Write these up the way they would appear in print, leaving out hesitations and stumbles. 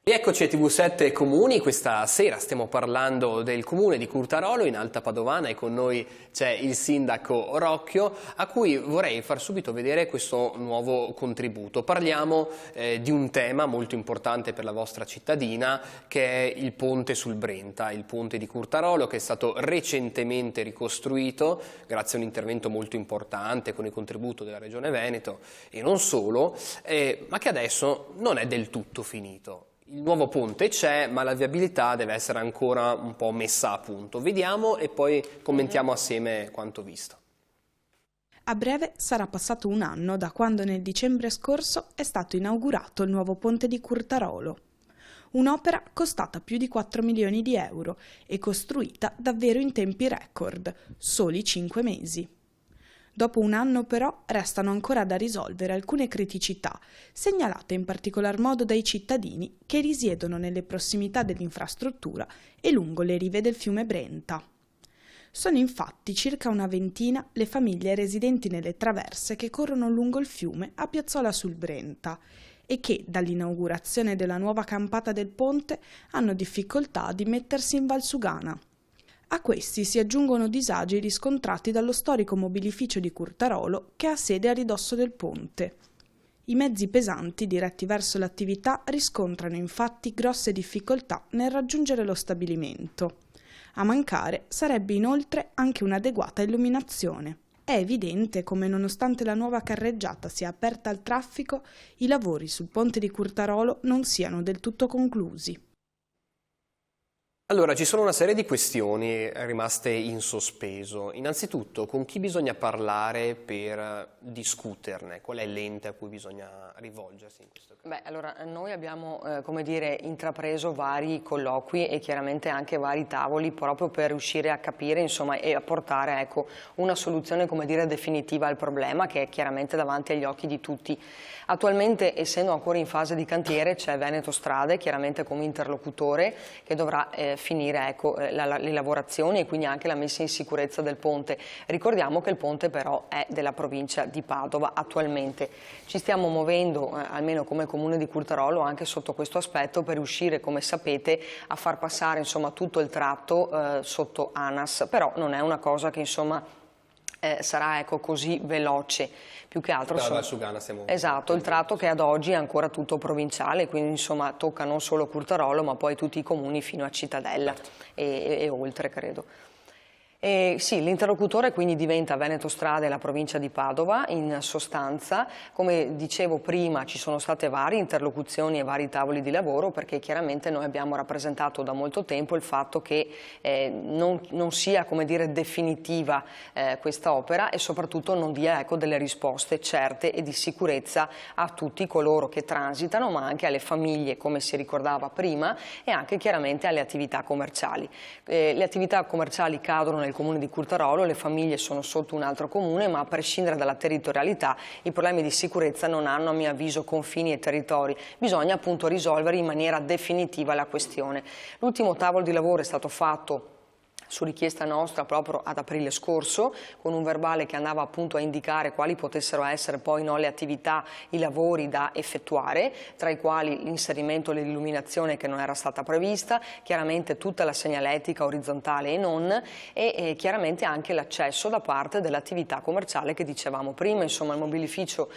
Eccoci a TV7 Comuni, questa sera stiamo parlando del comune di Curtarolo in Alta Padovana e con noi c'è il sindaco Rocchio a cui vorrei far subito vedere questo nuovo contributo. Parliamo di un tema molto importante per la vostra cittadina che è il ponte sul Brenta, il ponte di Curtarolo che è stato recentemente ricostruito grazie a un intervento molto importante con il contributo della Regione Veneto e non solo, ma che adesso non è del tutto finito. Il nuovo ponte c'è, ma la viabilità deve essere ancora un po' messa a punto. Vediamo e poi commentiamo assieme quanto visto. A breve sarà passato un anno da quando nel dicembre scorso è stato inaugurato il nuovo ponte di Curtarolo. Un'opera costata più di 4 milioni di euro e costruita davvero in tempi record, soli 5 mesi. Dopo un anno però restano ancora da risolvere alcune criticità, segnalate in particolar modo dai cittadini che risiedono nelle prossimità dell'infrastruttura e lungo le rive del fiume Brenta. Sono infatti circa una ventina le famiglie residenti nelle traverse che corrono lungo il fiume a Piazzola sul Brenta e che, dall'inaugurazione della nuova campata del ponte, hanno difficoltà di mettersi in Valsugana. A questi si aggiungono disagi riscontrati dallo storico mobilificio di Curtarolo che ha sede a ridosso del ponte. I mezzi pesanti diretti verso l'attività riscontrano infatti grosse difficoltà nel raggiungere lo stabilimento. A mancare sarebbe inoltre anche un'adeguata illuminazione. È evidente come nonostante la nuova carreggiata sia aperta al traffico, i lavori sul ponte di Curtarolo non siano del tutto conclusi. Allora, ci sono una serie di questioni rimaste in sospeso. Innanzitutto, con chi bisogna parlare per discuterne? Qual è l'ente a cui bisogna rivolgersi in questo caso? Allora, noi abbiamo, come dire, intrapreso vari colloqui e chiaramente anche vari tavoli proprio per riuscire a capire, insomma, e a portare, ecco, una soluzione, come dire, definitiva al problema che è chiaramente davanti agli occhi di tutti. Attualmente, essendo ancora in fase di cantiere, c'è Veneto Strade, chiaramente come interlocutore, che dovrà finire, ecco, le lavorazioni e quindi anche la messa in sicurezza del ponte. Ricordiamo che il ponte però è della provincia di Padova attualmente. Ci stiamo muovendo, almeno come comune di Curtarolo, anche sotto questo aspetto per riuscire, come sapete, a far passare, insomma, tutto il tratto sotto ANAS, però non è una cosa che, insomma, sarà, ecco, così veloce. Più che altro esatto, il tratto che ad oggi è ancora tutto provinciale, quindi insomma tocca non solo Curtarolo ma poi tutti i comuni fino a Cittadella e oltre, credo. Sì, l'interlocutore quindi diventa Veneto Strade e la provincia di Padova in sostanza. Come dicevo prima ci sono state varie interlocuzioni e vari tavoli di lavoro perché chiaramente noi abbiamo rappresentato da molto tempo il fatto che non sia, come dire, definitiva questa opera e soprattutto non dia, ecco, delle risposte certe e di sicurezza a tutti coloro che transitano ma anche alle famiglie, come si ricordava prima, e anche chiaramente alle attività commerciali. Le attività commerciali cadono nel comune di Curtarolo, le famiglie sono sotto un altro comune, ma a prescindere dalla territorialità i problemi di sicurezza non hanno, a mio avviso, confini e territori. Bisogna appunto risolvere in maniera definitiva la questione. L'ultimo tavolo di lavoro è stato fatto su richiesta nostra proprio ad aprile scorso, con un verbale che andava appunto a indicare quali potessero essere poi le attività, i lavori da effettuare, tra i quali l'inserimento dell'illuminazione che non era stata prevista, chiaramente tutta la segnaletica orizzontale e non, e chiaramente anche l'accesso da parte dell'attività commerciale che dicevamo prima, insomma il mobilificio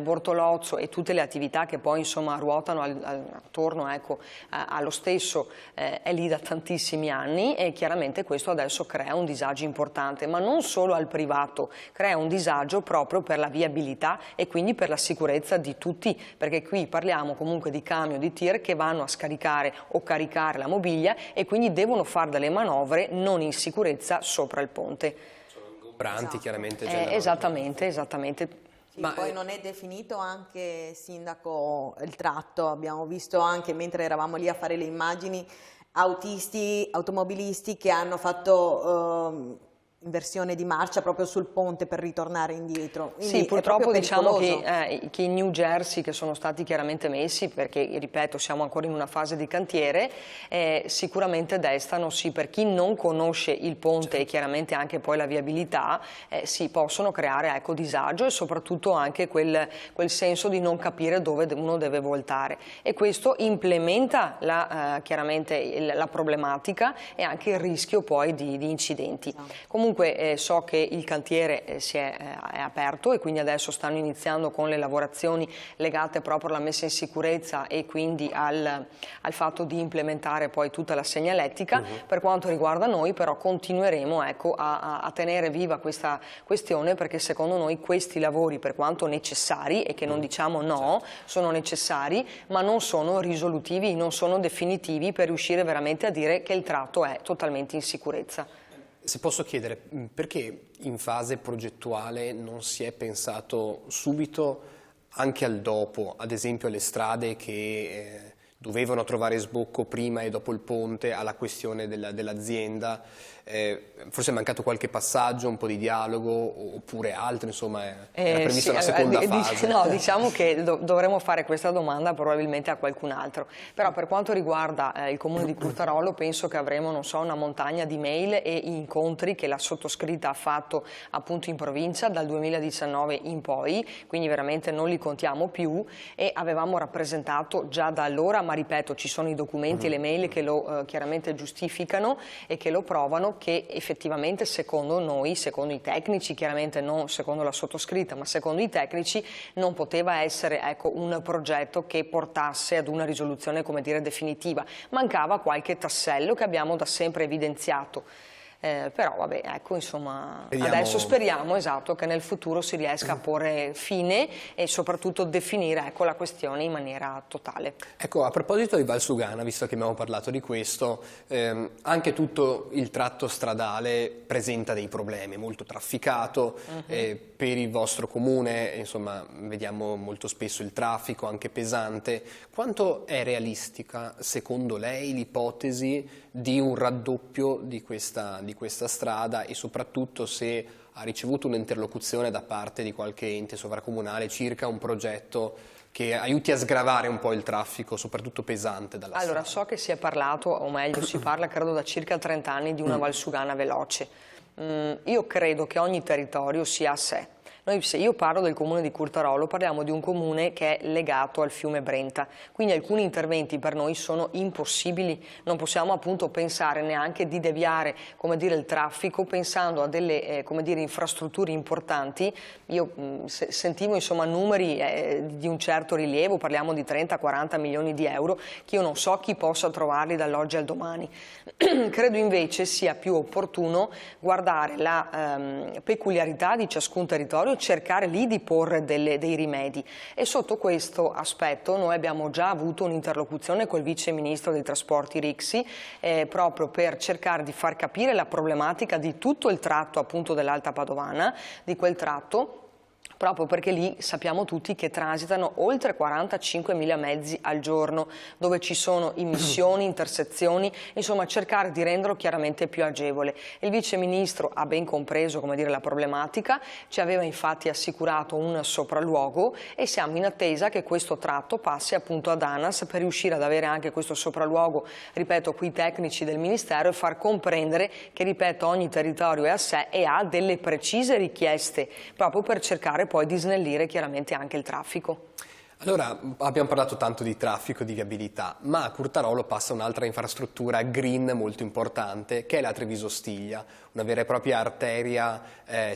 Bortolozzo e tutte le attività che poi insomma ruotano attorno, ecco, allo stesso è lì da tantissimi anni e chiaramente questo adesso crea un disagio importante, ma non solo al privato, crea un disagio proprio per la viabilità e quindi per la sicurezza di tutti, perché qui parliamo comunque di camion, di tir che vanno a scaricare o caricare la mobilia e quindi devono fare delle manovre non in sicurezza sopra il ponte. Sono ingombranti, chiaramente. Esattamente. Sì, ma poi non è definito anche, sindaco, il tratto, abbiamo visto anche mentre eravamo lì a fare le immagini, automobilisti che hanno fatto inversione di marcia proprio sul ponte per ritornare indietro. Quindi sì, purtroppo diciamo che i New Jersey che sono stati chiaramente messi, perché ripeto siamo ancora in una fase di cantiere, sicuramente destano, sì, per chi non conosce il ponte e chiaramente anche poi la viabilità, sì, possono creare, ecco, disagio e soprattutto anche quel senso di non capire dove uno deve voltare, e questo implementa chiaramente la problematica e anche il rischio poi di incidenti. Comunque so che il cantiere è aperto e quindi adesso stanno iniziando con le lavorazioni legate proprio alla messa in sicurezza e quindi al fatto di implementare poi tutta la segnaletica. Per quanto riguarda noi però continueremo, ecco, a tenere viva questa questione, perché secondo noi questi lavori, per quanto necessari, e che non diciamo no, sono necessari, ma non sono risolutivi, non sono definitivi per riuscire veramente a dire che il tratto è totalmente in sicurezza. Se posso chiedere, perché in fase progettuale non si è pensato subito anche al dopo, ad esempio alle strade che dovevano trovare sbocco prima e dopo il ponte, alla questione dell'azienda? Forse è mancato qualche passaggio, un po' di dialogo, oppure altro, insomma, era prevista una seconda fase? No, diciamo che dovremmo fare questa domanda probabilmente a qualcun altro, però per quanto riguarda il comune di Curtarolo penso che avremo, non so, una montagna di mail e incontri che la sottoscritta ha fatto appunto in provincia dal 2019 in poi, quindi veramente non li contiamo più, e avevamo rappresentato già da allora, ma ripeto ci sono i documenti e le mail che lo chiaramente giustificano e che lo provano, che effettivamente secondo noi, secondo i tecnici, chiaramente non secondo la sottoscritta, ma secondo i tecnici non poteva essere, ecco, un progetto che portasse ad una risoluzione, come dire, definitiva. Mancava qualche tassello che abbiamo da sempre evidenziato. Però vabbè, ecco, insomma, adesso speriamo, esatto, che nel futuro si riesca a porre fine e soprattutto definire, ecco, la questione in maniera totale. Ecco, a proposito di Valsugana, visto che abbiamo parlato di questo, anche tutto il tratto stradale presenta dei problemi, molto trafficato, per il vostro comune, insomma, vediamo molto spesso il traffico, anche pesante. Quanto è realistica, secondo lei, l'ipotesi di un raddoppio di questa strada, e soprattutto se ha ricevuto un'interlocuzione da parte di qualche ente sovracomunale circa un progetto che aiuti a sgravare un po' il traffico, soprattutto pesante dalla strada? Allora, so che si è parlato, o meglio si parla credo da circa 30 anni, di una Valsugana veloce. Io credo che ogni territorio sia a sé. Se io parlo del comune di Curtarolo, parliamo di un comune che è legato al fiume Brenta, quindi alcuni interventi per noi sono impossibili, non possiamo appunto pensare neanche di deviare, come dire, il traffico pensando a delle come dire, infrastrutture importanti. Io sentivo, insomma, numeri di un certo rilievo, parliamo di 30-40 milioni di euro, che io non so chi possa trovarli dall'oggi al domani. Credo invece sia più opportuno guardare la peculiarità di ciascun territorio, cercare lì di porre dei rimedi, e sotto questo aspetto noi abbiamo già avuto un'interlocuzione col vice ministro dei trasporti Rixi proprio per cercare di far capire la problematica di tutto il tratto appunto dell'Alta Padovana, di quel tratto, proprio perché lì sappiamo tutti che transitano oltre 45.000 mezzi al giorno, dove ci sono immissioni, intersezioni, insomma cercare di renderlo chiaramente più agevole. Il Vice Ministro ha ben compreso, come dire, la problematica, ci aveva infatti assicurato un sopralluogo e siamo in attesa che questo tratto passi appunto ad ANAS per riuscire ad avere anche questo sopralluogo, ripeto, qui tecnici del Ministero, e far comprendere che, ripeto, ogni territorio è a sé e ha delle precise richieste proprio per cercare poi di snellire chiaramente anche il traffico. Allora, abbiamo parlato tanto di traffico, di viabilità, ma a Curtarolo passa un'altra infrastruttura green molto importante, che è la Treviso-Stiglia, una vera e propria arteria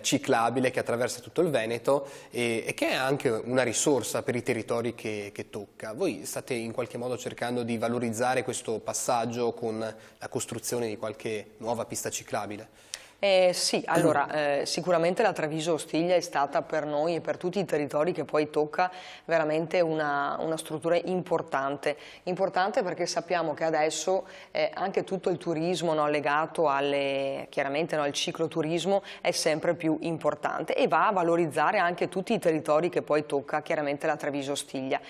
ciclabile che attraversa tutto il Veneto e che è anche una risorsa per i territori che tocca. Voi state in qualche modo cercando di valorizzare questo passaggio con la costruzione di qualche nuova pista ciclabile? Sì, allora sicuramente la Treviso-Stiglia è stata per noi e per tutti i territori che poi tocca veramente una struttura importante perché sappiamo che adesso anche tutto il turismo, no, legato chiaramente, no, al cicloturismo è sempre più importante e va a valorizzare anche tutti i territori che poi tocca chiaramente la Treviso-Stiglia.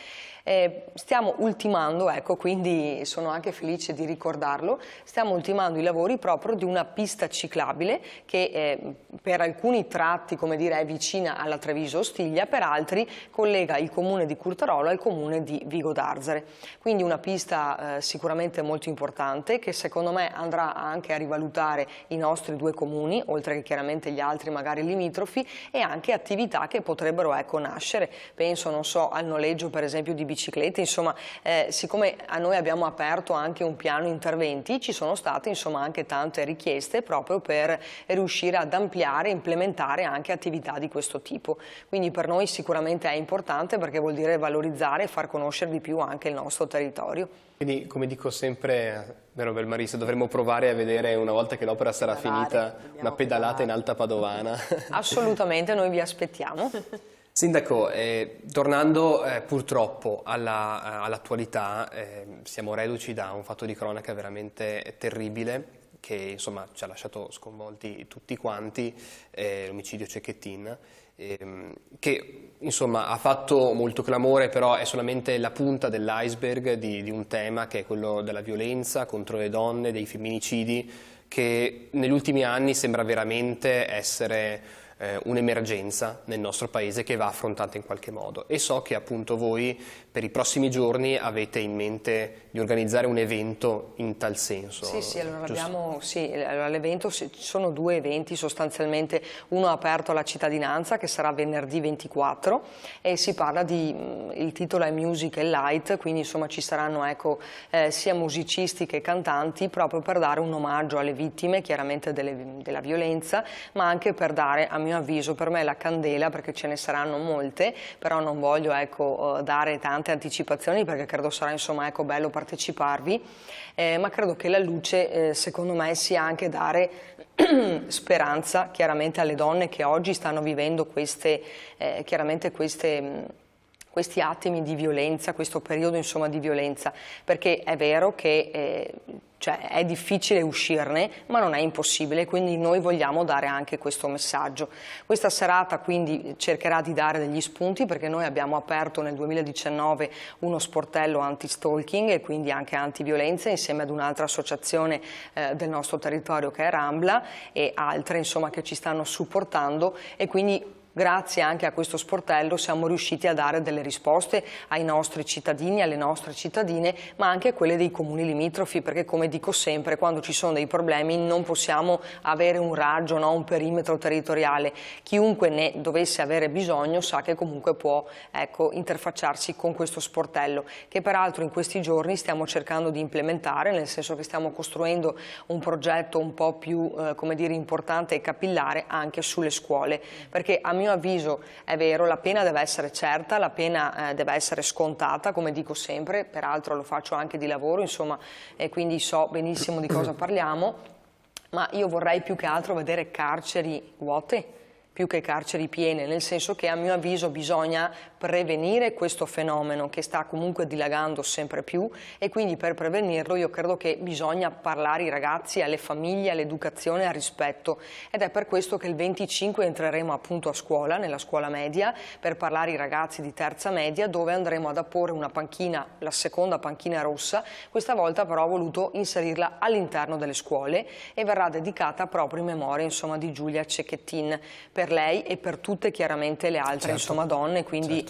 Stiamo ultimando, ecco, quindi sono anche felice di ricordarlo, stiamo ultimando i lavori proprio di una pista ciclabile che per alcuni tratti, come dire, è vicina alla Treviso Ostiglia, per altri collega il comune di Curtarolo al comune di Vigo d'Arzere. Quindi una pista sicuramente molto importante che secondo me andrà anche a rivalutare i nostri due comuni, oltre che chiaramente gli altri magari limitrofi, e anche attività che potrebbero, ecco, nascere. Penso, non so, al noleggio per esempio di biciclette, insomma, siccome a noi abbiamo aperto anche un piano interventi, ci sono state insomma anche tante richieste proprio per riuscire ad ampliare e implementare anche attività di questo tipo. Quindi per noi sicuramente è importante perché vuol dire valorizzare e far conoscere di più anche il nostro territorio. Quindi, come dico sempre, vero Belmarisa, dovremmo provare a vedere una volta che l'opera sarà finita una pedalata in Alta Padovana. Assolutamente, noi vi aspettiamo. Sindaco, tornando purtroppo all'attualità, siamo reduci da un fatto di cronaca veramente terribile che insomma ci ha lasciato sconvolti tutti quanti, l'omicidio Cecchettin, che insomma ha fatto molto clamore, però è solamente la punta dell'iceberg di un tema che è quello della violenza contro le donne, dei femminicidi, che negli ultimi anni sembra veramente essere un'emergenza nel nostro paese che va affrontata in qualche modo, e so che appunto voi per i prossimi giorni avete in mente di organizzare un evento in tal senso. Sì, allora l'evento, ci sono due eventi sostanzialmente, uno aperto alla cittadinanza che sarà venerdì 24 e si parla il titolo è Music and Light, quindi insomma ci saranno, ecco, sia musicisti che cantanti proprio per dare un omaggio alle vittime chiaramente della violenza, ma anche per dare, a mio avviso, per me la candela, perché ce ne saranno molte, però non voglio, ecco, dare tante anticipazioni perché credo sarà insomma, ecco, bello parteciparvi, ma credo che la luce secondo me sia anche dare speranza chiaramente alle donne che oggi stanno vivendo questi attimi di violenza, questo periodo insomma di violenza, perché è vero che cioè è difficile uscirne, ma non è impossibile, quindi noi vogliamo dare anche questo messaggio. Questa serata quindi cercherà di dare degli spunti, perché noi abbiamo aperto nel 2019 uno sportello anti-stalking e quindi anche anti-violenza insieme ad un'altra associazione del nostro territorio che è Rambla e altre insomma che ci stanno supportando, e quindi grazie anche a questo sportello siamo riusciti a dare delle risposte ai nostri cittadini, alle nostre cittadine, ma anche a quelle dei comuni limitrofi, perché come dico sempre, quando ci sono dei problemi non possiamo avere un raggio, no? Un perimetro territoriale. Chiunque ne dovesse avere bisogno sa che comunque può, ecco, interfacciarsi con questo sportello, che peraltro in questi giorni stiamo cercando di implementare, nel senso che stiamo costruendo un progetto un po' più come dire, importante e capillare anche sulle scuole, perché a mio avviso è vero, la pena deve essere certa, la pena deve essere scontata, come dico sempre, peraltro lo faccio anche di lavoro, insomma, e quindi so benissimo di cosa parliamo, ma io vorrei più che altro vedere carceri vuote più che carceri piene, nel senso che a mio avviso bisogna prevenire questo fenomeno che sta comunque dilagando sempre più, e quindi per prevenirlo io credo che bisogna parlare ai ragazzi, alle famiglie, all'educazione, al rispetto, ed è per questo che il 25 entreremo appunto a scuola, nella scuola media, per parlare ai ragazzi di terza media, dove andremo ad apporre una panchina, la seconda panchina rossa, questa volta però ho voluto inserirla all'interno delle scuole e verrà dedicata proprio in memoria insomma di Giulia Cecchettin, per lei e per tutte chiaramente le altre insomma donne, quindi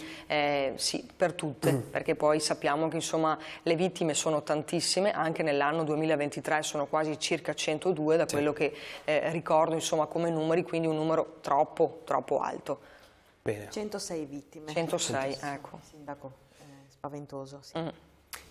sì, per tutte, perché poi sappiamo che insomma le vittime sono tantissime, anche nell'anno 2023 sono quasi circa 102 da quello che ricordo insomma come numeri, quindi un numero troppo alto. Bene. 106 vittime. 106, ecco. Sindaco, spaventoso, sì.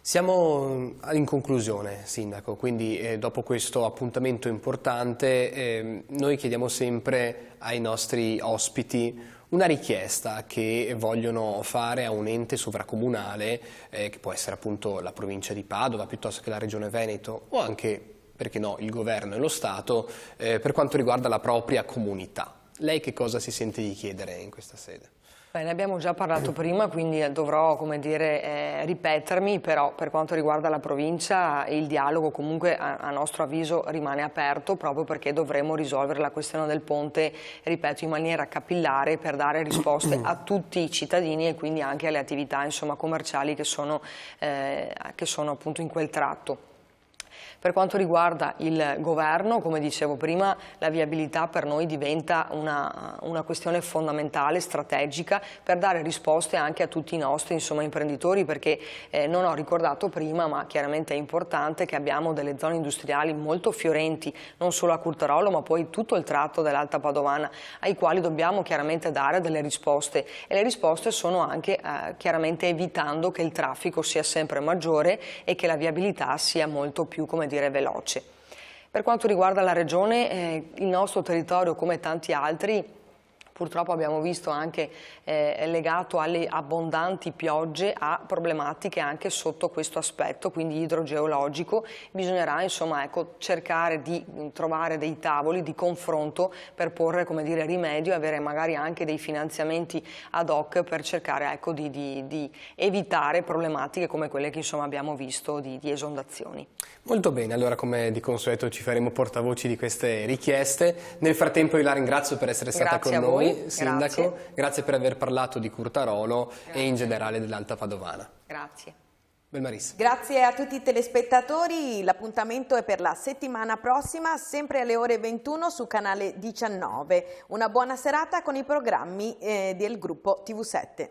Siamo in conclusione, Sindaco, quindi dopo questo appuntamento importante noi chiediamo sempre ai nostri ospiti una richiesta che vogliono fare a un ente sovracomunale, che può essere appunto la provincia di Padova, piuttosto che la regione Veneto, o anche, perché no, il governo e lo Stato, per quanto riguarda la propria comunità. Lei che cosa si sente di chiedere in questa sede? Beh, ne abbiamo già parlato prima, quindi dovrò, come dire, ripetermi, però per quanto riguarda la provincia il dialogo comunque a nostro avviso rimane aperto, proprio perché dovremo risolvere la questione del ponte, ripeto, in maniera capillare per dare risposte a tutti i cittadini e quindi anche alle attività, insomma, commerciali che sono appunto in quel tratto. Per quanto riguarda il governo, come dicevo prima, la viabilità per noi diventa una questione fondamentale, strategica, per dare risposte anche a tutti i nostri, insomma, imprenditori, perché non ho ricordato prima, ma chiaramente è importante che abbiamo delle zone industriali molto fiorenti, non solo a Curtarolo, ma poi tutto il tratto dell'Alta Padovana, ai quali dobbiamo chiaramente dare delle risposte. E le risposte sono anche chiaramente evitando che il traffico sia sempre maggiore e che la viabilità sia molto più, come dire, veloce. Per quanto riguarda la regione, il nostro territorio, come tanti altri, purtroppo abbiamo visto anche legato alle abbondanti piogge, a problematiche anche sotto questo aspetto, quindi idrogeologico. Bisognerà, insomma, ecco, cercare di trovare dei tavoli di confronto per porre, come dire, rimedio e avere magari anche dei finanziamenti ad hoc per cercare, ecco, di evitare problematiche come quelle che, insomma, abbiamo visto di esondazioni. Molto bene, allora come di consueto ci faremo portavoci di queste richieste. Nel frattempo io la ringrazio per essere stata con noi, Sindaco. Grazie per aver parlato di Curtarolo e in generale dell'Alta Padovana. Grazie. Belmarissa. Grazie a tutti i telespettatori, l'appuntamento è per la settimana prossima, sempre alle ore 21 su canale 19. Una buona serata con i programmi del gruppo TV7.